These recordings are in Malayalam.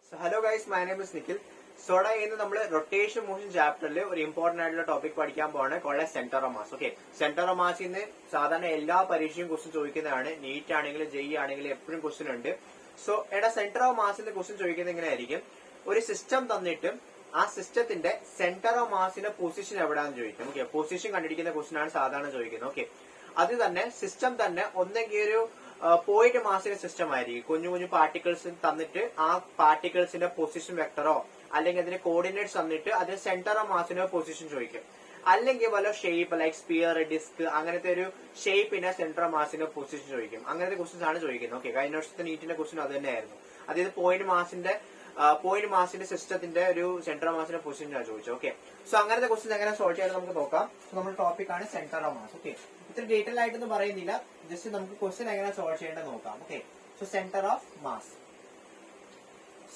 So hello guys, my name is Nikhil. Soda ഇന്ന് നമ്മൾ റൊട്ടേഷൻ മോഷൻ ചാപ്റ്ററിൽ ഒരു ഇമ്പോർട്ടന്റ് ആയിട്ടുള്ള ടോപ്പിക് പഠിക്കാൻ പോവാണ് college centre of mass. Okay, centre of മാസിൽ നിന്ന് സാധാരണ എല്ലാ പരീക്ഷയും ക്വസ്റ്റ്യൻ ചോദിക്കുന്നതാണ്. നീറ്റ് ആണെങ്കിലും ജെഇ ആണെങ്കിലും എപ്പോഴും ക്വസ്റ്റ്യൻ ഉണ്ട്. സോ എടാ സെന്റർ ഓഫ് മാസിന്റെ ക്വസ്റ്റ്യൻ ചോദിക്കുന്നത് എങ്ങനെ ആയിരിക്കും? ഒരു സിസ്റ്റം തന്നിട്ട് ആ സിസ്റ്റത്തിന്റെ സെന്റർ ഓഫ് മാസിന്റെ പൊസിഷൻ എവിടെയാണെന്ന് ചോദിക്കും. ഓക്കെ, പൊസിഷൻ കണ്ടുപിടിക്കുന്ന ക്വസ്റ്റ്യൻ ആണ് സാധാരണ ചോദിക്കുന്നത്. ഓക്കെ, അത് തന്നെ സിസ്റ്റം തന്നെ ഒന്നെങ്കിൽ ഒരു പോയിന്റ് മാസിന്റെ സിസ്റ്റം ആയിരിക്കും. കുഞ്ഞു കുഞ്ഞു പാർട്ടിക്കിൾസ് തന്നിട്ട് ആ പാർട്ടിക്കിൾസിന്റെ പൊസിഷൻ വെക്ടറോ അല്ലെങ്കിൽ അതിന്റെ കോർഡിനേറ്റ്സ് തന്നിട്ട് അതിന് സെന്റർ ഓഫ് മാസിന്റെ പൊസിഷൻ ചോദിക്കും. അല്ലെങ്കിൽ വല്ല ഷേപ്പ് ലൈക്ക് സ്പിയർ, ഡിസ്ക് അങ്ങനത്തെ ഒരു ഷേപ്പിന്റെ സെന്റർ ഓഫ് മാസിന്റെ പൊസിഷൻ ചോദിക്കും. അങ്ങനത്തെ ക്വസ്റ്റ്യൻസ് ആണ് ചോദിക്കുന്നത്. ഓക്കെ, കഴിഞ്ഞ വർഷത്തെ നീറ്റിന്റെ ക്വസ്റ്റ്യൻ അത് തന്നെയായിരുന്നു. അതായത് പോയിന്റ് മാസിന്റെ സിസ്റ്റത്തിന്റെ ഒരു സെന്റർ ഓഫ് മാസിന്റെ പൊസിഷൻ ആണ് ചോദിച്ചത്. ഓക്കെ, സോ അങ്ങനത്തെ ക്വസ്റ്റ്യൻ എങ്ങനെ സോൾവ് ചെയ്യാൻ നമുക്ക് നോക്കാം. സോ നമ്മുടെ ടോപ്പിക് ആണ് സെന്റർ ഓഫ് മാസ്. ഓക്കെ, ഇത്ര ഡീറ്റെയിൽ ആയിട്ടൊന്നും പറയുന്നില്ല, ജസ്റ്റ് നമുക്ക് ക്വസ്റ്റ്യൻ എങ്ങനെ സോൾവ് ചെയ്യേണ്ടത് നോക്കാം. Okay, so centre of mass.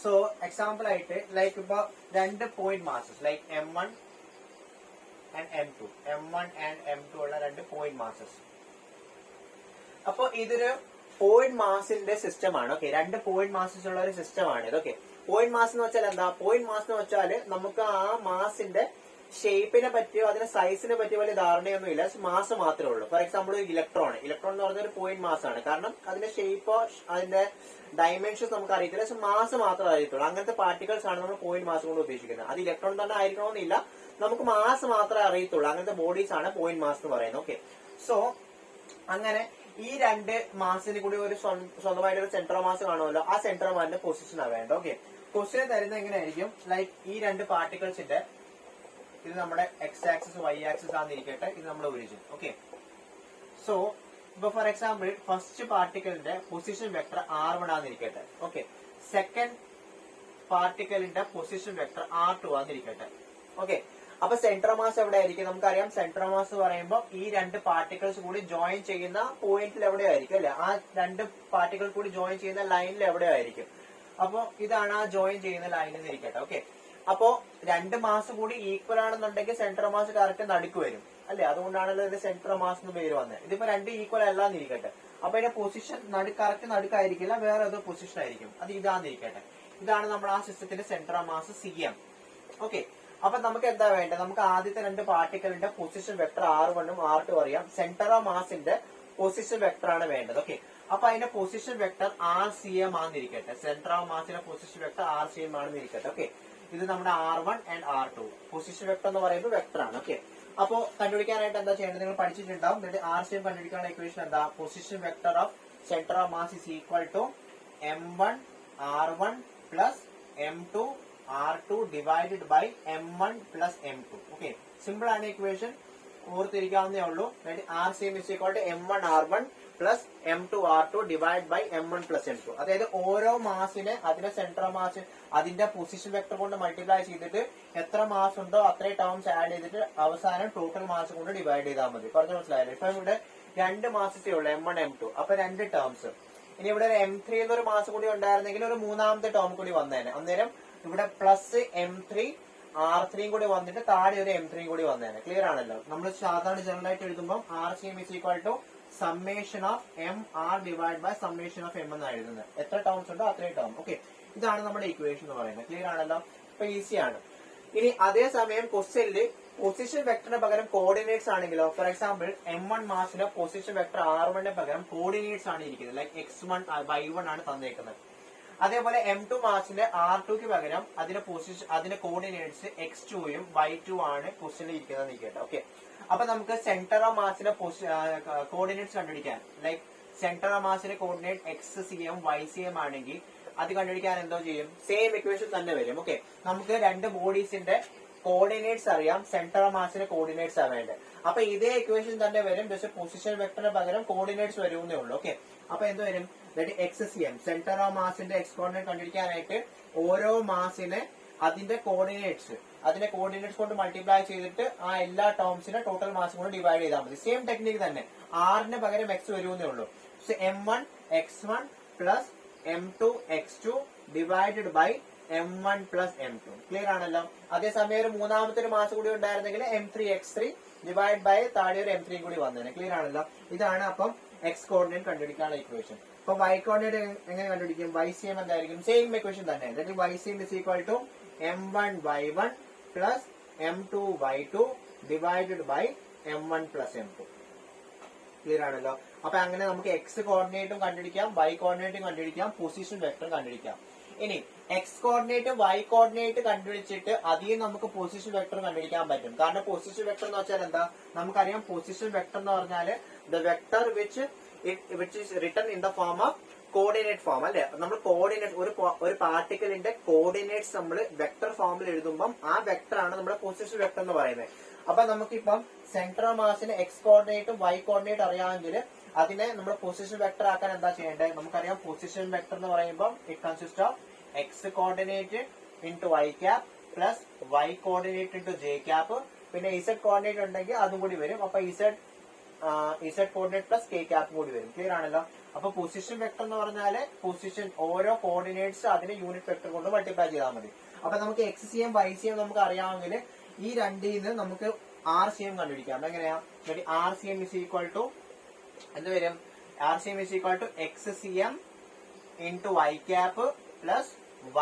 So example ആയിട്ട് ലൈക്ക് ഇപ്പൊ രണ്ട് point masses like M1 and M2 ഉള്ള രണ്ട് പോയിന്റ് മാസസ്. അപ്പൊ ഇതൊരു പോയിന്റ് മാസിന്റെ സിസ്റ്റം ആണ്. ഓക്കെ, രണ്ട് പോയിന്റ് മാസസ് ഉള്ള ഒരു സിസ്റ്റം ആണ് ഇത്. ഓക്കെ, പോയിന്റ് മാസ് എന്ന് വെച്ചാൽ എന്താ? പോയിന്റ് മാസ് എന്ന് വെച്ചാൽ നമുക്ക് ആ മാസിന്റെ ഷേപ്പിനെ പറ്റിയോ അതിന്റെ സൈസിനെ പറ്റിയോ വലിയ ധാരണയൊന്നും ഇല്ല, മാസ് മാത്രമേ ഉള്ളൂ. ഫോർ എക്സാമ്പിൾ ഇലക്ട്രോൺ എന്ന് പറഞ്ഞ ഒരു പോയിന്റ് മാസ് ആണ്. കാരണം അതിന്റെ ഷേപ്പോ അതിന്റെ ഡയമെൻഷൻസ് നമുക്ക് അറിയത്തില്ല, മാസ് മാത്രമേ അറിയത്തുള്ളൂ. അങ്ങനത്തെ പാർട്ടിക്കിൾസ് ആണ് നമ്മൾ പോയിന്റ് മാസ് കൊണ്ട് ഉദ്ദേശിക്കുന്നത്. അത് ഇലക്ട്രോൺ തന്നെ ആയിരിക്കണമെന്നില്ല, നമുക്ക് മാസ് മാത്രമേ അറിയത്തുള്ളൂ. അങ്ങനത്തെ ബോഡീസ് ആണ് പോയിന്റ് മാസ് എന്ന് പറയുന്നത്. ഓക്കെ, സോ അങ്ങനെ ഈ രണ്ട് മാസിന് കൂടി ഒരു സ്വന്തമായിട്ട് ഒരു സെന്റർ മാസ് കാണുമല്ലോ, ആ സെന്റർ മാസിന്റെ പൊസിഷൻ ആണ് വേണ്ടത്. ഓക്കെ, ക്വസ്റ്റ്യൻ തരുന്നത് എങ്ങനെയായിരിക്കും? ലൈക്ക് ഈ രണ്ട് പാർട്ടിക്കിൾസിന്റെ ഇത് നമ്മുടെ എക്സ് ആക്സിസ് വൈ ആക്സിസ് ആണെന്നിരിക്കട്ടെ, ഇത് നമ്മുടെ ഒറിജിൻ. ഓക്കെ, സോ ഇപ്പൊ ഫോർ എക്സാമ്പിൾ ഫസ്റ്റ് പാർട്ടിക്കലിന്റെ പൊസിഷൻ വെക്ടർ R1 ആണെന്നിരിക്കട്ടെ. ഓക്കെ, സെക്കൻഡ് പാർട്ടിക്കലിന്റെ പൊസിഷൻ വെക്ടർ R2 ആണെന്നിരിക്കട്ടെ. ഓക്കെ, അപ്പൊ സെന്റർ മാസ് എവിടെ ആയിരിക്കും? നമുക്കറിയാം സെന്റർ മാസ് പറയുമ്പോൾ ഈ രണ്ട് പാർട്ടിക്കിൾസ് കൂടി ജോയിൻ ചെയ്യുന്ന പോയിന്റിൽ എവിടെയായിരിക്കും അല്ലെ? ആ രണ്ട് പാർട്ടിക്കിൾ കൂടി ജോയിൻ ചെയ്യുന്ന ലൈനിൽ എവിടെയായിരിക്കും? അപ്പൊ ഇതാണ് ആ ജോയിൻ ചെയ്യുന്ന ലൈൻ എന്നിരിക്കട്ടെ. ഓക്കെ, അപ്പോ രണ്ട് മാസ് കൂടി ഈക്വൽ ആണെന്നുണ്ടെങ്കിൽ സെന്റർ മാസ് കറക്റ്റ് നടുക്ക് വരും അല്ലെ? അതുകൊണ്ടാണല്ലോ ഇത് സെന്റർ മാസ് എന്ന് പേര് വന്നത്. ഇതിപ്പോ രണ്ട് ഈക്വൽ അല്ലാന്നിരിക്കട്ടെ, അപ്പൊ ഇതിന്റെ പൊസിഷൻ കറക്റ്റ് നടുക്കായിരിക്കില്ല, വേറെ ഏതോ പൊസിഷൻ ആയിരിക്കും. അത് ഇതാന്നിരിക്കട്ടെ. ഇതാണ് നമ്മുടെ ആ സിസ്റ്റത്തിന്റെ സെന്റർ മാസ് CM. ഓക്കെ, അപ്പൊ നമുക്ക് എന്താ വേണ്ടത്? നമുക്ക് ആദ്യത്തെ രണ്ട് പാർട്ടിക്കലിന്റെ പൊസിഷൻ വെക്ടർ R1 ഉം R2 അറിയാം. സെന്റർ ഓഫ് മാസിന്റെ പൊസിഷൻ വെക്ടർ ആണ് വേണ്ടത്. ഓക്കെ, അപ്പൊ അതിന്റെ പൊസിഷൻ വെക്ടർ RCM ആണെന്നിരിക്കട്ടെ. സെന്റർ ഓഫ് മാസിന്റെ പൊസിഷൻ വെക്ടർ RCM ആണെന്നിരിക്കട്ടെ. ഓക്കെ, ഇത് നമ്മുടെ R1 and R2 position vector എന്ന് പറയുമ്പോൾ വെക്ടർ ആണ്. ഓക്കെ, അപ്പോ കണ്ടുപിടിക്കാനായിട്ട് എന്താ ചെയ്യേണ്ടത്? നിങ്ങൾ പഠിച്ചിട്ടുണ്ടാവും. RCM കണ്ടുപിടിക്കാനുള്ള ഇക്വേഷൻ എന്താ? Position vector of centre of mass is equal to M1 R1 plus M2 R2 divided by M1 plus M2. Okay, simple ആണ് ഇക്വേഷൻ, ഓർത്തിരിക്കാവുന്നേ ഉള്ളൂ. RCM is equal to M1 R1 plus M2 R2 divide by M1 plus M2. അതായത് ഓരോ മാസിനെ അതിന്റെ സെന്റർ മാസ് അതിന്റെ പൊസിഷൻ വെക്ടർ കൊണ്ട് മൾട്ടിപ്ലൈ ചെയ്തിട്ട് എത്ര മാസ് ഉണ്ടോ അത്രയും ടേംസ് ആഡ് ചെയ്തിട്ട് അവസാനം ടോട്ടൽ മാസ് കൊണ്ട് ഡിവൈഡ് ചെയ്താൽ മതി. പറഞ്ഞു മനസ്സിലായല്ലോ? ഇപ്പൊ ഇവിടെ രണ്ട് മാസത്തേ ഉള്ളൂ, M1 M2, അപ്പൊ രണ്ട് ടേംസ്. ഇനി ഇവിടെ ഒരു M3 എന്നൊരു മാസ് കൂടി ഉണ്ടായിരുന്നെങ്കിൽ ഒരു മൂന്നാമത്തെ ടേം കൂടി വന്നേനെ. അന്നേരം ഇവിടെ പ്ലസ് M3 R3 കൂടി വന്നിട്ട് താഴെ ഒരു M3 കൂടി വന്നേനെ. ക്ലിയർ ആണല്ലോ? നമ്മൾ സാധാരണ ജനറൽ ആയിട്ട് എഴുതുമ്പോൾ RCM is equal to summation of MR divide by summation of M എന്നാണ് എഴുതുന്നത്. എത്ര ടേംസ് ഉണ്ടോ അത്രയും ടേം. ഓക്കെ, ഇതാണ് നമ്മുടെ ഇക്വേഷൻ എന്ന് പറയുന്നത്. ക്ലിയർ ആണല്ലോ? ഇപ്പൊ ഈസിയാണ്. ഇനി അതേസമയം ക്വസ്റ്റ്യനിൽ പൊസിഷൻ വെക്ടറിന് പകരം കോർഡിനേറ്റ്സ് ആണെങ്കിലോ? ഫോർ എക്സാമ്പിൾ M1 മാസിന്റെ പൊസിഷൻ വെക്ടർ R1 പകരം കോർഡിനേറ്റ്സ് ആണ് ഇരിക്കുന്നത്. ലൈക്ക് X1 Y1 ആണ് തന്നേക്കുന്നത്. അതേപോലെ M2 മാസിന്റെ R2ക്ക് പകരം അതിന്റെ കോർഡിനേറ്റ്സ് X2 യും Y2 ആണ് ക്വസ്റ്റ്യനിൽ ഇരിക്കുന്നത് ഇരിക്കട്ടെ. ഓക്കെ, അപ്പൊ നമുക്ക് സെന്റർ ഓഫ് മാസിന്റെ കോർഡിനേറ്റ്സ് കണ്ടുപിടിക്കാൻ ലൈക്ക് സെന്റർ ഓഫ് മാസിന്റെ കോർഡിനേറ്റ് XCM YCM ആണെങ്കിൽ അത് കണ്ടുപിടിക്കാൻ എന്തോ ചെയ്യും? സെയിം ഇക്വേഷൻ തന്നെ വരും. ഓക്കെ, നമുക്ക് രണ്ട് ബോഡീസിന്റെ കോർഡിനേറ്റ്സ് അറിയാം, സെന്റർ ഓഫ് മാസിന്റെ കോർഡിനേറ്റ്സ് ആണ് വേണ്ടത്. അപ്പൊ ഇതേ ഇക്വേഷൻ തന്നെ വരും, പക്ഷെ പൊസിഷൻ വെക്ടറിന് പകരം കോർഡിനേറ്റ്സ് വരുന്നേ ഉള്ളൂ. ഓക്കെ, അപ്പൊ എന്ത് വരും? XCM സെന്റർ ഓഫ് മാസിന്റെ എക്സ് കോർഡിനേറ്റ് കണ്ടുപിടിക്കാനായിട്ട് ഓരോ മാസിനെ അതിന്റെ കോർഡിനേറ്റ്സ് കൊണ്ട് മൾട്ടിപ്ലൈ ചെയ്തിട്ട് ആ എല്ലാ ടേംസിനെ ടോട്ടൽ മാസ് കൊണ്ട് ഡിവൈഡ് ചെയ്താൽ മതി. സെയിം ടെക്നിക്ക് തന്നെ. R ന് പകരം X വരുന്നേ ഉള്ളൂ. M1 X1 plus M2 X2 divided by M1 plus M2. Clear ആണല്ലോ? അതേസമയം ഒരു മൂന്നാമത്തെ ഒരു മാസ് കൂടി ഉണ്ടായിരുന്നെങ്കിൽ M3 X3 ഡിവൈഡ് ബൈ താഴെ ഒരു M3 കൂടി വന്നേനെ. ക്ലിയർ ആണല്ലോ? ഇതാണ് അപ്പം എക്സ് കോർഡിനേറ്റ് കണ്ടുപിടിക്കാനുള്ള ഇക്വേഷൻ. അപ്പൊ y കോർഡിനേറ്റ് എങ്ങനെ കണ്ടുപിടിക്കും? YCM എന്തായിരിക്കും? സെയിം ഇക്വേഷൻ തന്നെ. That YCM is equal to m1y1 plus m2y2 divided by m1 plus m2. Clear ആണല്ലോ. അപ്പൊ അങ്ങനെ നമുക്ക് എക്സ് കോർഡിനേറ്റും കണ്ടുപിടിക്കാം, y കോർഡിനേറ്റും കണ്ടുപിടിക്കാം, പൊസിഷൻ വെക്ടറും കണ്ടുപിടിക്കാം. ഇനി എക്സ് കോർഡിനേറ്റ് y കോർഡിനേറ്റ് കണ്ടുപിടിച്ചിട്ട് അതിൽ നമുക്ക് പൊസിഷൻ വെക്ടർ കണ്ടുപിടിക്കാൻ പറ്റും. കാരണം പൊസിഷൻ വെക്ടർ എന്ന് വെച്ചാൽ എന്താ? നമുക്കറിയാം പൊസിഷൻ വെക്ടർ എന്ന് പറഞ്ഞാല് the vector which is written in the form of coordinate form അല്ലെ. നമ്മൾ കോർഡിനേറ്റ് ഒരു പാർട്ടിക്കിളിന്റെ കോർഡിനേറ്റ്സ് നമ്മൾ വെക്ടർ ഫോമിൽ എഴുതുമ്പോൾ ആ വെക്ടർ ആണ് നമ്മുടെ പൊസിഷൻ വെക്ടർ എന്ന് പറയുന്നത്. അപ്പൊ നമുക്കിപ്പം സെന്റർ ഓഫ് മാസിന് എക്സ് കോർഡിനേറ്റും y കോർഡിനേറ്റ് അറിയാമെങ്കിൽ അതിനെ നമ്മൾ പൊസിഷൻ വെക്ടർ ആക്കാൻ എന്താ ചെയ്യേണ്ടത്? നമുക്കറിയാം പൊസിഷൻ വെക്ടർ എന്ന് പറയുമ്പോൾ it consist of X coordinate into y cap plus y coordinate into j cap, പിന്നെ z കോർഡിനേറ്റ് ഉണ്ടെങ്കിൽ അതും കൂടി വരും. അപ്പൊ z coordinate plus k cap കൂടി വരും. ക്ലിയർ ആണല്ലോ. അപ്പൊ പൊസിഷൻ വെക്ടർ എന്ന് പറഞ്ഞാല് പൊസിഷൻ ഓരോ കോർഡിനേറ്റ്സ് അതിനെ യൂണിറ്റ് വെക്ടർ കൊണ്ട് മൾട്ടിപ്ലൈ ചെയ്താൽ മതി. അപ്പൊ നമുക്ക് XCM YCM നമുക്ക് അറിയാമെങ്കിൽ ഈ രണ്ടിൽ നിന്ന് നമുക്ക് RCM കണ്ടുപിടിക്കാം. എങ്ങനെയാ? RCM is equal to എന്ത് വരും? RCM is equal to XCM into y cap plus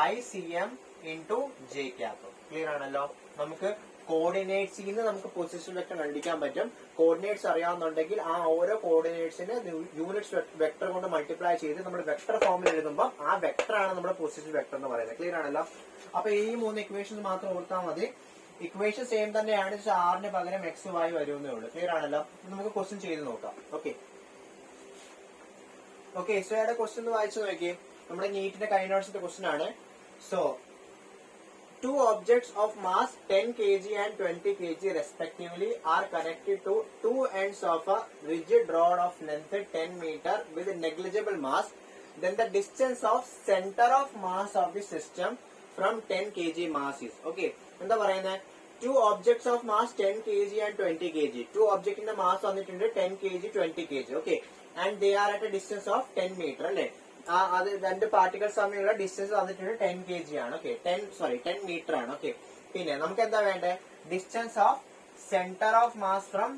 YCM into j cap. Clear ആണല്ലോ. നമുക്ക് കോർഡിനേറ്റ്സിൽ നിന്ന് നമുക്ക് പൊസിഷൻ വെക്ടർ കണ്ടുപിടിക്കാൻ പറ്റും. കോർഡിനേറ്റ്സ് അറിയാവുന്നുണ്ടെങ്കിൽ ആ ഓരോ കോർഡിനേറ്റ്സിന് യൂണിറ്റ് വെക്ടർ കൊണ്ട് മൾട്ടിപ്ലൈ ചെയ്ത് നമ്മൾ വെക്ടർ ഫോമിൽ എഴുതുമ്പോൾ ആ വെക്ടർ ആണ് നമ്മുടെ പൊസിഷൻ വെക്ടർ എന്ന് പറയുന്നത്. ക്ലിയർ ആണല്ലോ. അപ്പൊ ഈ 3 ഇക്വേഷൻസ് മാത്രം ഓർത്താൽ മതി. ഇക്വേഷൻ സെയിം തന്നെയാണ്, ആറിന് പകരം എക്സ് വായി വരുന്നേ ഉള്ളൂ. ക്ലിയർ ആണല്ലോ. നമുക്ക് ക്വസ്റ്റ്യൻ ചെയ്ത് നോക്കാം. ഓക്കെ എസ്ഒയുടെ ക്വസ്റ്റ്യൻ ഒന്ന് വായിച്ചു നോക്കി. നമ്മുടെ നീറ്റിന്റെ കൈനോട്സിന്റെ ക്വസ്റ്റ്യൻ ആണ്. So 2 objects of mass 10 kg and 20 kg respectively are connected to 2 ends of a rigid rod of length 10 meter with negligible mass. Then the distance of center of mass of the system from 10 kg mass is. Okay. എന്താ പറയുന്നത്? 2 objects of mass 10 kg and 20 kg. 2 objectന്റെ mass വന്നിട്ടുണ്ട് 10 kg 20 kg. Okay. And they are at a distance of 10 meter അല്ലേ? അത് രണ്ട് പാർട്ടിക്കൽസ് തമ്മിലുള്ള ഡിസ്റ്റൻസ് വന്നിട്ടുണ്ട് 10 kg ആണ്. ഓക്കെ 10 മീറ്റർ ആണ്. ഓക്കെ പിന്നെ നമുക്ക് എന്താ വേണ്ടേ? Distance of centre of mass from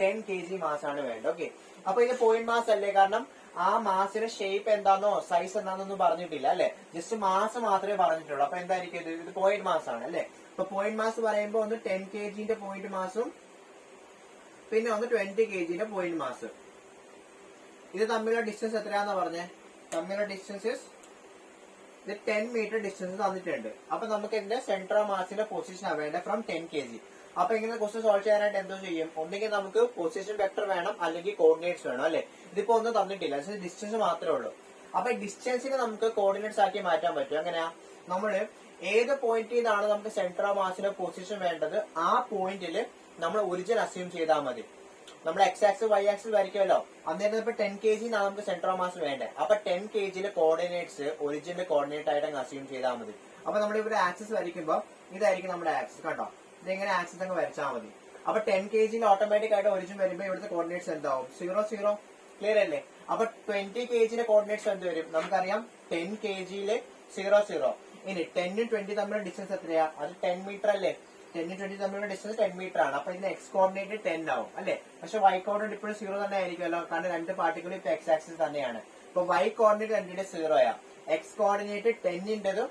10 kg mass ആണ് വേണ്ടത്. ഓക്കെ അപ്പൊ ഇത് പോയിന്റ് മാസ് അല്ലേ? കാരണം ആ മാസിന്റെ ഷേപ്പ് എന്താണെന്നോ സൈസ് എന്താണെന്നൊന്നും പറഞ്ഞിട്ടില്ല അല്ലെ. ജസ്റ്റ് മാസ് മാത്രമേ പറഞ്ഞിട്ടുള്ളൂ. അപ്പൊ എന്തായിരിക്കും ഇത് പോയിന്റ് മാസ് ആണ് അല്ലെ. അപ്പൊ പോയിന്റ് മാസ് പറയുമ്പോൾ ഒന്ന് 10 kgന്റെ പോയിന്റ് മാസും പിന്നെ ഒന്ന് 20 kgന്റെ പോയിന്റ് മാസ്. ഇത് തമ്മിലുള്ള ഡിസ്റ്റൻസ് എത്രയാണെന്ന് പറഞ്ഞേ? തമ്മിലുള്ള ഡിസ്റ്റൻസ് ഇത് 10 മീറ്റർ ഡിസ്റ്റൻസ് തന്നിട്ടുണ്ട്. അപ്പൊ നമുക്ക് ഇതിന്റെ സെന്റർ ഓഫ് മാസിന്റെ പൊസിഷൻ വേണ്ടത് ഫ്രം 10 kg. അപ്പൊ ഇങ്ങനെ ക്വസ്റ്റ്യൻ സോൾവ് ചെയ്യാനായിട്ട് എന്തോ ചെയ്യും? ഒന്നെങ്കിൽ നമുക്ക് പൊസിഷൻ വെക്ടർ വേണം, അല്ലെങ്കിൽ കോർഡിനേറ്റ്സ് വേണം അല്ലെ. ഇതിപ്പോ ഒന്നും തന്നിട്ടില്ല, ഡിസ്റ്റൻസ് മാത്രമേ ഉള്ളൂ. അപ്പൊ ഡിസ്റ്റൻസിന് നമുക്ക് കോർഡിനേറ്റ്സ് ആക്കി മാറ്റാൻ പറ്റും. എങ്ങനെയാ? നമ്മള് ഏത് പോയിന്റിൽ നിന്നാണ് നമുക്ക് സെന്റർ ഓഫ് മാസിന്റെ പൊസിഷൻ വേണ്ടത് ആ പോയിന്റിൽ നമ്മൾ ഒറിജിൻ അസ്യൂം ചെയ്താൽ മതി. നമ്മൾ എക്സ് ആക്സിസ് വൈ ആക്സിസ് വരയ്ക്കുമല്ലോ. അന്നേരം ഇപ്പൊ 10 kg നമുക്ക് സെന്റർ ഓഫ് മാസ് വേണ്ടേ. അപ്പൊ 10 kgയിലെ കോർഡിനേറ്റ്സ് ഒറിജിന്റെ കോർഡിനേറ്റ് ആയിട്ട് അങ്ങ് അസ്യൂം ചെയ്താൽ മതി. അപ്പൊ നമ്മൾ ഇവിടെ ആക്സിസ് വരയ്ക്കുമ്പോൾ ഇതായിരിക്കും നമ്മുടെ ആക്സിസ്. കണ്ടോ? ഇതെങ്ങനെ ആക്സിസ് അങ്ങ് വരച്ചാൽ മതി. അപ്പൊ 10 kgയിൽ ഓട്ടോമാറ്റിക് ആയിട്ട് ഒറിജിൻ വരുമ്പോൾ ഇവിടുത്തെ കോർഡിനേറ്റ്സ് എന്താവും? 0 0. ക്ലിയർ അല്ലേ? അപ്പൊ 20 kgയിലെ കോർഡിനേറ്റ്സ് എന്ത് വരും? നമുക്കറിയാം 10 kgയിലെ 0 0. ഇനി 10 ഉം 20 തമ്മിലുള്ള ഡിസ്റ്റൻസ് എത്രയാ? അത് 10 മീറ്റർ അല്ലേ. 10 20 തമ്മിലുള്ള ഡിസ്റ്റൻസ് 10 മീറ്റർ ആണ്. അപ്പൊ ഇതിന് എക്സ് കോർഡിനേറ്റ് 10 ആവും അല്ലെ. പക്ഷെ വൈ കോർഡിനേറ്റ് ഇപ്പോഴും 0 തന്നെ ആയിരിക്കുമല്ലോ. കാരണം രണ്ട് പാർട്ടിക്കിളും ഇപ്പൊ എക്സ് ആക്സിസ് തന്നെയാണ്. ഇപ്പൊ വൈ കോർഡിനേറ്റ് രണ്ടിന്റെ 0 ആ. എക്സ് കോർഡിനേറ്റ് 10ന്റേതും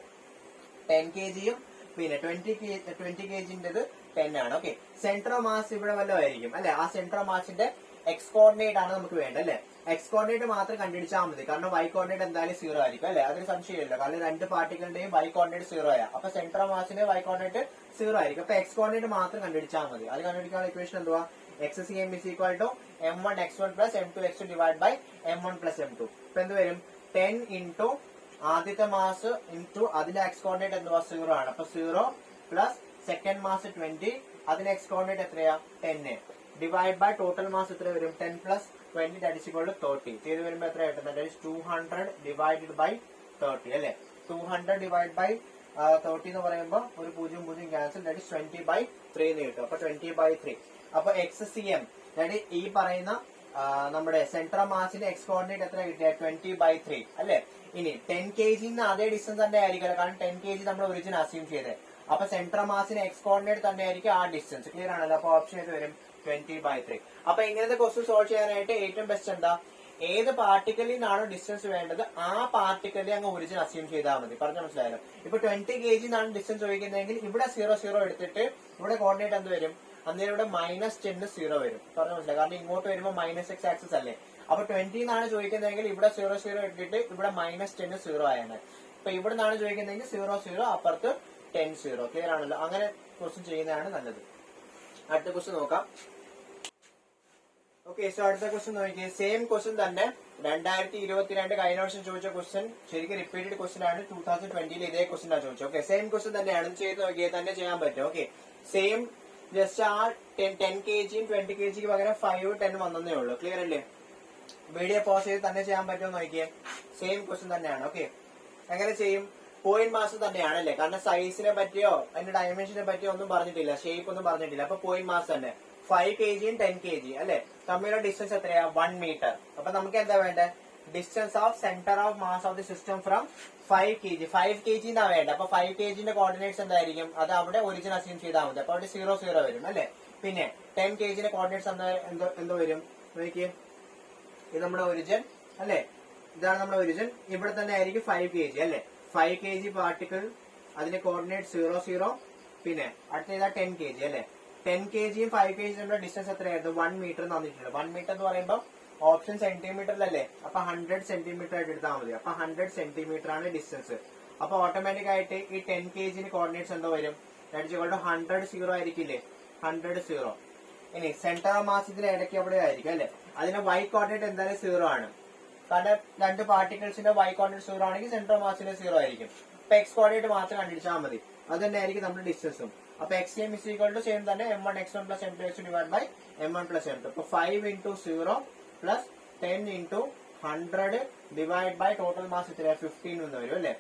10 kgയും പിന്നെ 20 kgന്റേത് 10 ആണ്. ഓക്കെ സെന്റർ ഓഫ് മാസ് ഇവിടെ വല്ലതും ആയിരിക്കും അല്ലെ. ആ സെന്റർ ഓഫ് മാസിന്റെ എക്സ് കോർഡിനേറ്റ് ആണ് നമുക്ക് വേണ്ടത് അല്ലെ. എക്സ് കോർഡിനേറ്റ് മാത്രം കണ്ടുപിടിച്ചാൽ മതി. കാരണം വൈ കോർഡിനേറ്റ് എന്തായാലും 0 ആയിരിക്കും അല്ലെ. അതിന് സംശയമില്ല. കാരണം രണ്ട് പാർട്ടികളുടെയും വൈ കോർഡിനേറ്റ് 0 ആയ. അപ്പൊ സെന്റർ ഓഫ് മാസിന്റെ വൈ കോർഡിനേറ്റ് 0 ആയിരിക്കും. അപ്പൊ എക്സ് കോർഡിനേറ്റ് മാത്രം കണ്ടുപിടിച്ചാൽ മതി. അത് കണ്ടുപിടിക്കാനുള്ള ഇക്വേഷൻ എന്തുവാ? XCM is equal to m1 x1 plus m2 x2 divided by m1 plus m2. ഇപ്പൊ എന്ത് വരും? 10 into ആദ്യത്തെ മാസ് ഇൻറ്റു അതിന്റെ എക്സ് കോർഡിനേറ്റ് എന്തുവാ? 0 ആണ്. അപ്പൊ 0 പ്ലസ് സെക്കൻഡ് മാസ് 20 അതിന്റെ എക്സ് കോർഡിനേറ്റ് എത്രയാ? 10 ഡിവൈഡ് ബൈ ടോട്ടൽ മാസ് എത്ര വരും? 10 plus 20 that is equal to 30. ചെയ്ത് വരുമ്പോ എത്ര കിട്ടുന്നത്? that is 200 divided by 30 അല്ലെ. 200 divided by 30 എന്ന് പറയുമ്പോൾ ഒരു 0 ക്യാൻസൽ. that is 20 by 3 എന്ന് കിട്ടും. അപ്പൊ 20 by 3. അപ്പൊ XCM അതായത് ഈ പറയുന്ന നമ്മുടെ സെന്റർ ഓഫ് മാസിന്റെ എക്സ് കോർഡിനേറ്റ് എത്ര കിട്ടിയ? 20 by 3 അല്ലെ. ഇനി 10 kg അതേ ഡിസ്റ്റൻസ് തന്നെ ആയിരിക്കും. കാരണം 10 kg നമ്മൾ ഒറിജിൻ അസ്യൂം ചെയ്തത്. അപ്പൊ സെന്റർ ഓഫ് മാസിന്റെ എക്സ് കോർഡിനേറ്റ് തന്നെ ആയിരിക്കും ആ ഡിസ്റ്റൻസ്. ക്ലിയർ ആണല്ലോ. അപ്പൊ ഓപ്ഷൻ ഏത് വരും? 20 by 3. അപ്പൊ ഇങ്ങനത്തെ ക്വസ്റ്റ്യൻ സോൾവ് ചെയ്യാനായിട്ട് ഏറ്റവും ബെസ്റ്റ് എന്താ? ഏത് പാർട്ടിക്കലിൽ നിന്നാണോ ഡിസ്റ്റൻസ് വേണ്ടത് ആ പാർട്ടിക്കലിൽ അങ്ങ് ഒറിജിൻ അസ്യൂം ചെയ്താൽ മതി. പറഞ്ഞ മനസ്സിലായല്ലോ. ഇപ്പൊ 20 kg എന്നാണ് ഡിസ്റ്റൻസ് ചോദിക്കുന്നതെങ്കിൽ ഇവിടെ 0 എടുത്തിട്ട് ഇവിടെ കോർഡിനേറ്റ് എന്ത് വരും? അന്നേരം ഇവിടെ -10 0 വരും. പറഞ്ഞ മനസ്സിലായി. കാരണം ഇങ്ങോട്ട് വരുമ്പോൾ -x ആക്സിസ് അല്ലേ. അപ്പൊ 20 എന്നാണ് ചോദിക്കുന്നതെങ്കിൽ ഇവിടെ 0 ഇട്ടിട്ട് ഇവിടെ -10 0 ആയാണ്. ഇപ്പൊ ഇവിടെ നിന്നാണ് ചോദിക്കുന്നതെങ്കിൽ 0 അപ്പുറത്ത് 10 0. ക്ലിയർ ആണല്ലോ. അങ്ങനെ ക്വസ്റ്റ്യൻ ചെയ്യുന്നതാണ് നല്ലത്. അടുത്ത ക്വസ്റ്റ്യൻ നോക്കാം. ഓക്കെ, സോ അടുത്ത ക്വസ്റ്റ്യൻ നോക്കിയേ. സെയിം ക്വസ്റ്റ്യൻ തന്നെ 2022 കഴിഞ്ഞ വർഷം ചോദിച്ച ക്വസ്റ്റ്യൻ ശരിക്കും റിപ്പീറ്റഡ് ക്വസ്റ്റ്യൻ ആണ്. 2020 ഇതേ ക്വസ്റ്റ്യൻ ആണ് ചോദിച്ചത്. ഓക്കെ, സെയിം ക്വസ്റ്റ്യൻ തന്നെയാണ്. ചെയ്ത് നോക്കിയാൽ തന്നെ ചെയ്യാൻ പറ്റും. ഓക്കെ, സെയിം ജസ്റ്റ് ആ 10 kg 20 kg പകരം 5 10 വന്നേ ഉള്ളൂ. ക്ലിയർ അല്ലേ? വീഡിയോ പോസ് ചെയ്ത് തന്നെ ചെയ്യാൻ പറ്റുമോ നോക്കിയേ. സെയിം ക്വസ്റ്റ്യൻ തന്നെയാണ്. ഓക്കെ, എങ്ങനെ ചെയ്യും? പോയിന്റ് മാസ് തന്നെയാണ് അല്ലേ. കാരണം സൈസിനെ പറ്റിയോ അതിന്റെ ഡയമെൻഷനെ പറ്റിയോ ഒന്നും പറഞ്ഞിട്ടില്ല, ഷേപ്പ് ഒന്നും പറഞ്ഞിട്ടില്ല. അപ്പൊ പോയിന്റ് മാസ് തന്നെ 5 kg 10 kg അല്ലെ. തമ്മിലുള്ള ഡിസ്റ്റൻസ് എത്രയാ? 1 മീറ്റർ. അപ്പൊ നമുക്ക് എന്താ വേണ്ടത്? Distance of centre of mass of the system from 5 kg. 5 kg എന്നാ വേണ്ട. അപ്പൊ 5 kgന്റെ കോർഡിനേറ്റ്സ് എന്തായിരിക്കും? അത് അവിടെ ഒറിജിൻ അസ്യൂം ചെയ്താൽ മതി. അപ്പൊ അവിടെ 0 വരും അല്ലെ. പിന്നെ 10 kgന്റെ കോർഡിനേറ്റ്സ് എന്തോ വരും നോക്കിയേ. ഇത് നമ്മുടെ ഒറിജിൻ അല്ലെ. ഇതാണ് നമ്മുടെ ഒറിജിൻ. ഇവിടെ തന്നെ ആയിരിക്കും 5 kg അല്ലെ. 5 kg പാർട്ടിക്കിൾ, അതിന്റെ കോർഡിനേറ്റ് 0 പിന്നെ അടുത്ത ഇതാ 10 kg അല്ലെ. 10 kg 5 kg നമ്മുടെ ഡിസ്റ്റൻസ് എത്രയായിരുന്നു? 1 മീറ്റർ തന്നിട്ടുണ്ട്. 1 മീറ്റർ എന്ന് പറയുമ്പോൾ ഓപ്ഷൻ സെന്റിമീറ്ററിലല്ലേ. അപ്പൊ 100 സെന്റിമീറ്റർ ആയിട്ട് എടുത്താൽ മതി. അപ്പൊ 100 സെന്റിമീറ്റർ ആണ് ഡിസ്റ്റൻസ്. അപ്പൊ ഓട്ടോമാറ്റിക് ആയിട്ട് ഈ 10 kg കോർഡിനേറ്റ്സ് എന്തോ വരും? 100 0 ആയിരിക്കില്ലേ. 100 0. ഇനി സെന്റർ ഓഫ് മാസ് ഇതിന് ഇടയ്ക്ക് എവിടെ ആയിരിക്കും അല്ലെ. അതിന്റെ y കോർഡിനേറ്റ് എന്തായാലും 0 ആണ്. കാരണം രണ്ട് പാർട്ടിക്കിൾസിന്റെ y കോർഡിനേറ്റ് 0 ആണെങ്കിൽ സെന്റർ ഓഫ് മാസിന്റെ 0 ആയിരിക്കും. അപ്പൊ x കോർഡിനേറ്റ് മാത്രം കണ്ടുപിടിച്ചാൽ മതി. അത് തന്നെ ആയിരിക്കും നമ്മുടെ ഡിസ്റ്റൻസും. അപ്പൊ xm is equal to same തന്നെ m1 x1 plus m2 divide by m1 plus m2. അപ്പൊ 5 into 0 plus 10 into 100 divide by total mass എത്രയാ? 15 എന്ന് വരും അല്ലെ.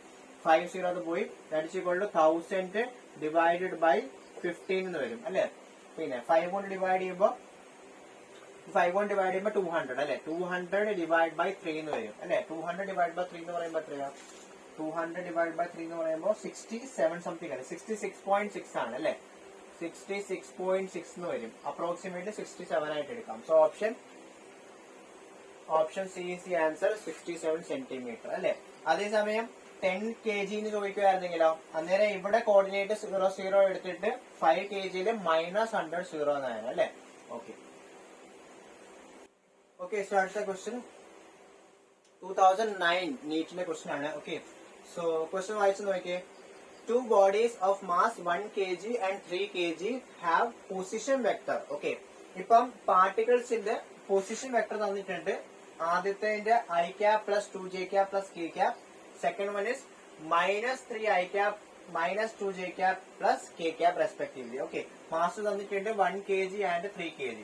5 0 അത് പോയി. That is equal to 1000 divided by 15 എന്ന് വരും അല്ലെ. പിന്നെ 5 കൊണ്ട് ഡിവൈഡ് ചെയ്യുമ്പോൾ 200 അല്ലെ. 200 ഡിവൈഡ് ബൈ 3 എന്ന് വരും അല്ലെ. 200 ഡിവൈഡ് ബൈ 3 എന്ന് പറയുമ്പോൾ എത്രയാ? 200 ഡിവൈഡ് ബൈ 3 എന്ന് പറയുമ്പോൾ 67 സംതിങ് അല്ലെ. 66.6 ആണ് അല്ലെ. 66.6 എന്ന് വരും. അപ്രോക്സിമേറ്റ്ലി 67 ആയിട്ട് എടുക്കാം. So option C is the answer. 67 centimetre അല്ലെ. അതേസമയം 10 kg എന്ന് ചോദിക്കുകയായിരുന്നെങ്കിലോ അന്നേരം ഇവിടെ കോർഡിനേറ്റ് 0 എടുത്തിട്ട് 5 kg -100 0 എന്നായിരുന്നു അല്ലെ. ഓക്കെ ഓക്കെ, സോ അടുത്ത ക്വസ്റ്റ്യൻ 2009 നീറ്റിന്റെ ക്വസ്റ്റ്യൻ ആണ്. ഓക്കെ, സോ ക്വസ്റ്റ്യൻ വായിച്ചു നോക്കിയേ. 2 bodies of mass 1 kg and 3 kg have position vector. Okay, ഇപ്പം പാർട്ടിക്കിൾസിന്റെ പൊസിഷൻ വെക്ടർ തന്നിട്ടുണ്ട്. ആദ്യത്തെ i cap plus 2j cap plus k cap. Second one is -3 i cap minus 2j cap plus k cap respectively. Okay, mass തന്നിട്ടുണ്ട് 1 kg and 3 kg.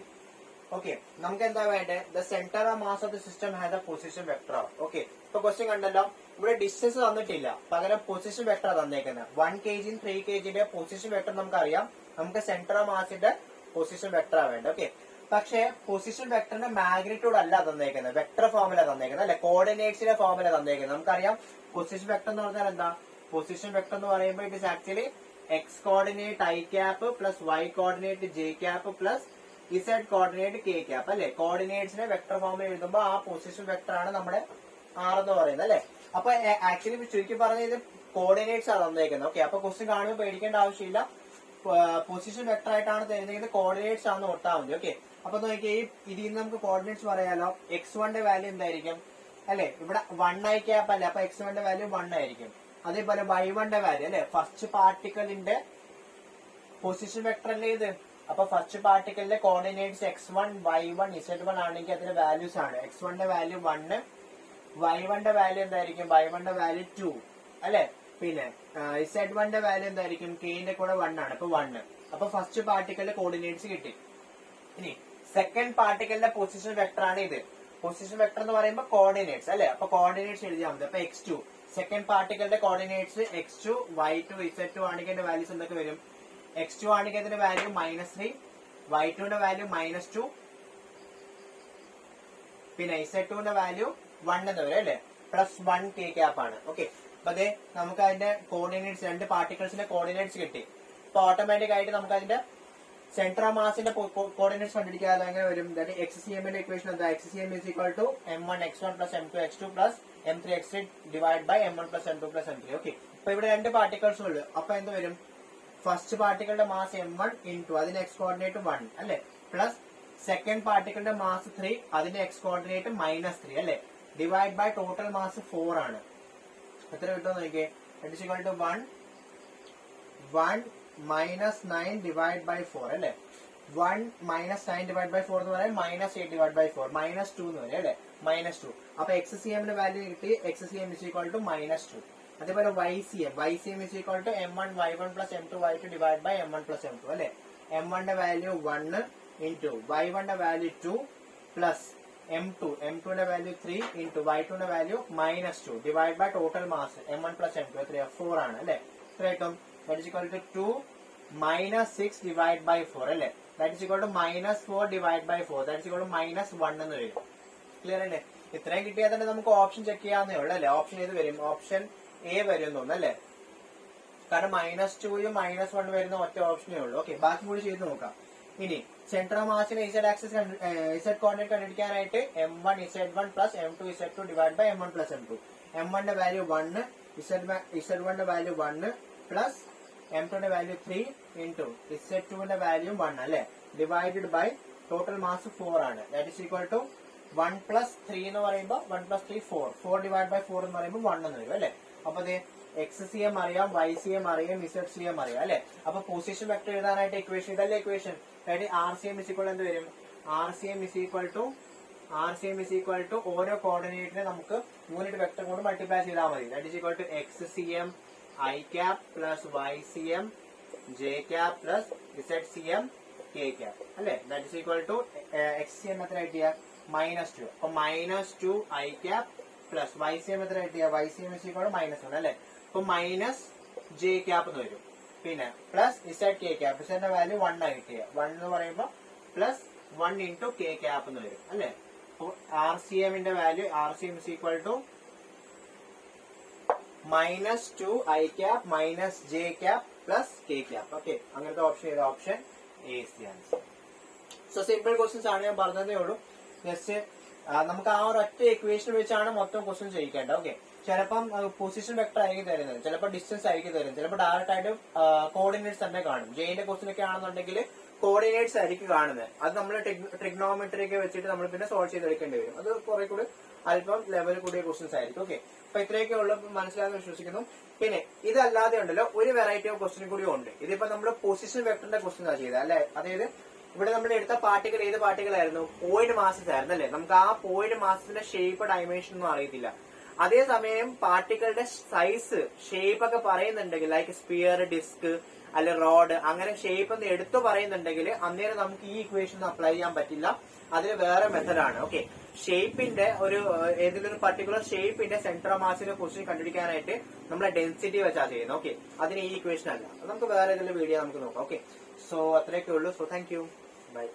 ഓക്കെ, നമുക്ക് എന്താ വേണ്ടത്? The centre of mass of the system has a position vector. Okay, ഇപ്പൊ ക്വസ്റ്റ്യൻ കണ്ടല്ലോ. ഇവിടെ ഡിസ്റ്റൻസ് തന്നിട്ടില്ല, പകരം പൊസിഷൻ വെക്ടർ തന്നേക്കുന്നത്. 1 kg 3 kg പൊസിഷൻ വെക്ടർ നമുക്കറിയാം. നമുക്ക് സെന്റർ ഓഫ് മാസിന്റെ പൊസിഷൻ വെക്ടർ വേണ്ട. ഓക്കെ, പക്ഷേ പൊസിഷൻ വെക്ടറിന്റെ മാഗ്നിറ്റ്യൂഡ് അല്ല തന്നേക്കുന്നത്, വെക്ടർ ഫോമില തന്നേക്കുന്നത് അല്ലെ. കോർഡിനേറ്റ്സിന്റെ ഫോമില തന്നേക്കുന്നത്. നമുക്കറിയാം പൊസിഷൻ വെക്ടർ എന്ന് പറഞ്ഞാൽ എന്താ? പൊസിഷൻ വെക്ടർ എന്ന് പറയുമ്പോൾ it is actually X coordinate I cap plus Y coordinate J cap plus Z coordinate K cap അല്ലെ. കോർഡിനേറ്റ്സിനെ വെക്ടർ ഫോമിൽ എഴുതുമ്പോൾ ആ പൊസിഷൻ വെക്ടർ ആണ് നമ്മുടെ ആർ എന്ന് പറയുന്നത് അല്ലെ. അപ്പൊ ആക്ച്വലി ചുരുക്കി പറഞ്ഞ ഇത് കോർഡിനേറ്റ്സ് ആണ് തന്നേക്കുന്നത്. ഓക്കെ, അപ്പൊ ക്വസ്റ്റ്യൻ കാണുമ്പോൾ പേടിക്കേണ്ട ആവശ്യമില്ല. പൊസിഷൻ വെക്ടർ ആയിട്ടാണ് തരുന്നത്, കോർഡിനേറ്റ്സ് ആണെന്ന് ഓർത്താൽ മതി. ഓക്കെ, അപ്പൊ നോക്കിയേ ഇതിൽ നിന്ന് നമുക്ക് കോർഡിനേറ്റ്സ് പറയാലോ. x1 വാല്യൂ എന്തായിരിക്കും അല്ലെ. ഇവിടെ 1 i ക്യാപ്പ് അല്ലെ. അപ്പൊ x1 വാല്യൂ 1 ആയിരിക്കും. അതേപോലെ y1 വാല്യൂ അല്ലെ. ഫസ്റ്റ് പാർട്ടിക്കലിന്റെ പൊസിഷൻ വെക്ടർ അല്ലേ ഇത്. അപ്പൊ first പാർട്ടിക്കലിന്റെ coordinates x1 y1 z1 ആണെങ്കിൽ അതിന്റെ വാല്യൂസ് ആണ്. x1 വാല്യൂ 1, y1 വാല്യൂ എന്തായിരിക്കും? y1 വാല്യൂ 2 അല്ലെ. പിന്നെ z1 വാല്യൂ എന്തായിരിക്കും? k ന്റെ കൂടെ 1 ആണ്. അപ്പൊ 1. അപ്പൊ ഫസ്റ്റ് പാർട്ടിക്കലിന്റെ കോർഡിനേറ്റ്സ് കിട്ടി. ഇനി സെക്കൻഡ് പാർട്ടിക്കലിന്റെ പൊസിഷൻ വെക്ടർ ആണ് ഇത്. പൊസിഷൻ വെക്ടർ എന്ന് പറയുമ്പോൾ കോർഡിനേറ്റ്സ് അല്ലെ. അപ്പൊ കോർഡിനേറ്റ്സ് എഴുതിയാൽ മതി. അപ്പൊ x2 second പാർട്ടിക്കലിന്റെ coordinates x2 y2 z2 ആണെങ്കിൽ അതിന്റെ വാല്യൂസ് എന്തൊക്കെ വരും? x2 ആണെങ്കിൽ അതിന്റെ വാല്യൂ -3, y2 ന്റെ വാല്യൂ -2, പിന്നെ z2 ന്റെ വാല്യൂ 1 എന്ന് വരും അല്ലെ. +1 k ക്യാപ്പ് ആണ്. ഓക്കെ, അപ്പൊ അതെ നമുക്ക് അതിന്റെ കോർഡിനേറ്റ്സ് രണ്ട് പാർട്ടിക്കിൾസിന്റെ കോർഡിനേറ്റ്സ് കിട്ടി. അപ്പൊ ഓട്ടോമാറ്റിക് ആയിട്ട് നമുക്ക് അതിന്റെ സെന്റർ ഓഫ് മാസിന്റെ കോർഡിനേറ്റ്സ് കണ്ടുപിടിക്കാതെ എങ്ങനെ വരും? എക്സ് സി എമ്മിന്റെ ഇക്വേഷൻ എന്താ? X C M is equal to m1x1 plus m2x2 plus m3x3 divide by m1 plus m2 plus m3. Okay, അപ്പൊ ഇവിടെ രണ്ട് പാർട്ടിക്കിൾസ് ഉള്ളു. അപ്പൊ എന്ത് വരും? ഫസ്റ്റ് പാർട്ടിക്കിളുടെ മാസ് m1 ഇൻടു അതിന്റെ എക്സ് കോർഡിനേറ്റ് 1 അല്ലെ, പ്ലസ് സെക്കൻഡ് പാർട്ടിക്കിളുടെ മാസ് 3 അതിന്റെ എക്സ് കോർഡിനേറ്റ് -3 അല്ലെ, ഡിവൈഡ് ബൈ ടോട്ടൽ മാസ് 4 ആണ്. എത്ര കിട്ടുമെന്ന് നോക്കിയേ? It is equal to 1 minus 9 divide by 4 അല്ലെ. 1 മൈനസ് 9 ഡിവൈഡ് ബൈ 4 എന്ന് പറയാൻ -8 ഡിവൈഡ് ബൈ 4 -2 എന്ന് പറയും അല്ലെ, -2. അപ്പൊ എക്സ് സി എമ്മിന്റെ വാല്യൂ കിട്ടി. X C M is equal to -2. അതേപോലെ Y C M is equal to m1y1 plus m2y2 divide by m1 plus m2 അല്ലെ. m1 ന്റെ വാല്യൂ 1 ഇൻടു y1 ന്റെ വാല്യൂ 2 പ്ലസ് m2 ന്റെ വാല്യൂ 3 ഇൻടു y2 ന്റെ value -2 divide by total mass m1 plus m2 എത്രയാ? 4 ആണ് അല്ലെ. എത്ര കിട്ടും? That is equal to 2 minus 6 divide by 4 അല്ലെ. That is equal to -4 divide by 4. That is equal to -1 എന്ന് വരും. ക്ലിയർ അല്ലേ? ഇത്രയും കിട്ടിയാൽ തന്നെ നമുക്ക് ഓപ്ഷൻ ചെക്ക് ചെയ്യാവുന്നേ ഉള്ളൂ അല്ലെ. ഓപ്ഷൻ ഏത് വരും? ഓപ്ഷൻ എ വരും തോന്നുന്നു അല്ലെ. കാരണം -2 -1 വരുന്ന ഒറ്റ ഓപ്ഷനേ ഉള്ളൂ. ഓക്കെ, ബാക്കി കൂടി ചെയ്ത് നോക്കാം. ഇനി സെന്റർ ഓഫ് മാസിന് ഇസഡ് ആക്സിസ് ഇസഡ് കോർഡിനേറ്റ് കണ്ടുപിടിക്കാനായിട്ട് m1 z1 plus m2 z2 divide by m1 plus m2. m1 ന്റെ വാല്യൂ 1, z1 ന്റെ വാല്യൂ 1 പ്ലസ് m2 ന്റെ വാല്യൂ 3 ഇൻടു z2 ന്റെ വാല്യൂ 1 അല്ലെ, ഡിവൈഡഡ് ബൈ ടോട്ടൽ മാസ് 4 ആണ്. That is equal to 1 plus 3 എന്ന് പറയുമ്പോൾ 1 പ്ലസ് 3 4 ഡിവൈഡ് ബൈ 4 എന്ന് പറയുമ്പോൾ 1 എന്ന് വരും അല്ലെ. അപ്പൊ എക്സ് സി എം അറിയാം, വൈ സി എം അറിയാം, ഇസഡ് സി എം അറിയാം അല്ലെ. അപ്പൊ പൊസിഷൻ വെക്ടർ എഴുതാനായിട്ട് ഇക്വേഷൻ ഇതല്ലേ ഇക്വേഷൻ. അതായത് R C M is equal എന്ത് വരും? R C M is equal to ഓരോ കോർഡിനേറ്റിനെ നമുക്ക് യൂണിറ്റ് വെക്ടർ കൊണ്ട് മൾട്ടിപ്ലൈ ചെയ്താൽ മതി. That is equal to X C M I cap plus Y C M J cap plus Z C M K cap അല്ലെ. That is equal to X C M എത്ര കിട്ടിയ? -2. അപ്പൊ -2 I cap plus Y C M എത്ര കിട്ടിയ? Y C M is equal to -1 അല്ലെ. അപ്പൊ മൈനസ് ജെ ക്യാപ് എന്ന് വരും. പിന്നെ പ്ലസ് ഇസഡ് കെ ക്യാപ്. ഇസഡിന്റെ വാല്യൂ 1 ആയി കിട്ടിയ. 1 എന്ന് പറയുമ്പോൾ പ്ലസ് 1 ഇൻടു കെ ക്യാപ് എന്ന് വരും അല്ലെ. അപ്പൊ ആർ സി എമ്മിന്റെ value R C M is equal to -2 I cap minus J cap plus K cap. Okay, അങ്ങനത്തെ ഓപ്ഷൻ ഏത്? Option A is the answer. So simple questions ആണ്, ഞാൻ പറഞ്ഞതേ ഉള്ളൂ. ജസ്റ്റ് നമുക്ക് ആ ഒരു ഒറ്റ ഇക്വേഷൻ വെച്ചാണ് മൊത്തം ക്വസ്റ്റ്യൻ ചെയ്യിക്കേണ്ടത്. ഓക്കെ, ചിലപ്പം പൊസിഷൻ വെക്ടർ ആയിരിക്കും തരുന്നത്, ചിലപ്പോൾ ഡിസ്റ്റൻസ് ആയിരിക്കും തരുന്നത്, ചിലപ്പോൾ ഡയറക്റ്റ് ആയിട്ട് കോർഡിനേറ്റ്സ് തന്നെ കാണും. ജെയിന്റെ ക്വസ്റ്റ്യൻ ഒക്കെ ആണെന്നുണ്ടെങ്കിൽ കോർഡിനേറ്റ്സ് ആയിരിക്കും കാണുന്നത്. അത് നമ്മൾ ട്രിഗ്നോമെട്രി ഒക്കെ വെച്ചിട്ട് നമ്മൾ പിന്നെ സോൾവ് ചെയ്തെടുക്കേണ്ടി വരും. അത് കുറെ കൂടി അല്പം ലെവൽ കൂടിയ ക്വസ്റ്റ്യൻസ് ആയിരിക്കും. ഓക്കെ, അപ്പൊ ഇത്രയൊക്കെ ഉള്ള മനസ്സിലാകുന്ന വിശ്വസിക്കുന്നു. പിന്നെ ഇതല്ലാതെ ഉണ്ടല്ലോ ഒരു വെറൈറ്റി ഓഫ് ക്വസ്റ്റ്യൻ കൂടി ഉണ്ട്. ഇതിപ്പോ നമ്മൾ പൊസിഷൻ വെക്ടറിന്റെ ക്വസ്റ്റ്യൻ ആണ് ചെയ്തത് അല്ലെ. അതായത് ഇവിടെ നമ്മൾ എടുത്ത പാർട്ടികൾ ഏത് പാർട്ടികളായിരുന്നു? പോയിന്റ് മാസസ് ആയിരുന്നു അല്ലെ. നമുക്ക് ആ പോയിന്റ് മാസത്തിന്റെ ഷേപ്പ് ഡയമെൻഷൻ ഒന്നും അറിയത്തില്ല. അതേസമയം പാർട്ടികളുടെ സൈസ് ഷേപ്പ് ഒക്കെ പറയുന്നുണ്ടെങ്കിൽ ലൈക്ക് സ്പിയർ, ഡിസ്ക് അല്ലെ റോഡ്, അങ്ങനെ ഷേപ്പ് ഒന്ന് എടുത്തു പറയുന്നുണ്ടെങ്കിൽ അന്നേരം നമുക്ക് ഈ ഇക്വേഷൻ അപ്ലൈ ചെയ്യാൻ പറ്റില്ല. അതിന് വേറെ മെത്തഡാണ്. ഓക്കെ, ഷേപ്പിന്റെ ഒരു ഏതെങ്കിലും ഒരു പർട്ടിക്കുലർ ഷേപ്പിന്റെ സെന്റർ ഓഫ് മാസിന്റെ പൊസിഷൻ കണ്ടുപിടിക്കാനായിട്ട് നമ്മളെ ഡെൻസിറ്റി വെച്ചാണ് ചെയ്യുന്നത്. ഓക്കെ, അതിന് ഈ ഇക്വേഷൻ അല്ല. നമുക്ക് വേറെ ഏതെങ്കിലും വീഡിയോ നമുക്ക് നോക്കാം. ഓക്കെ, സോ അത്രയൊക്കെ ഉള്ളൂ. So thank you, by.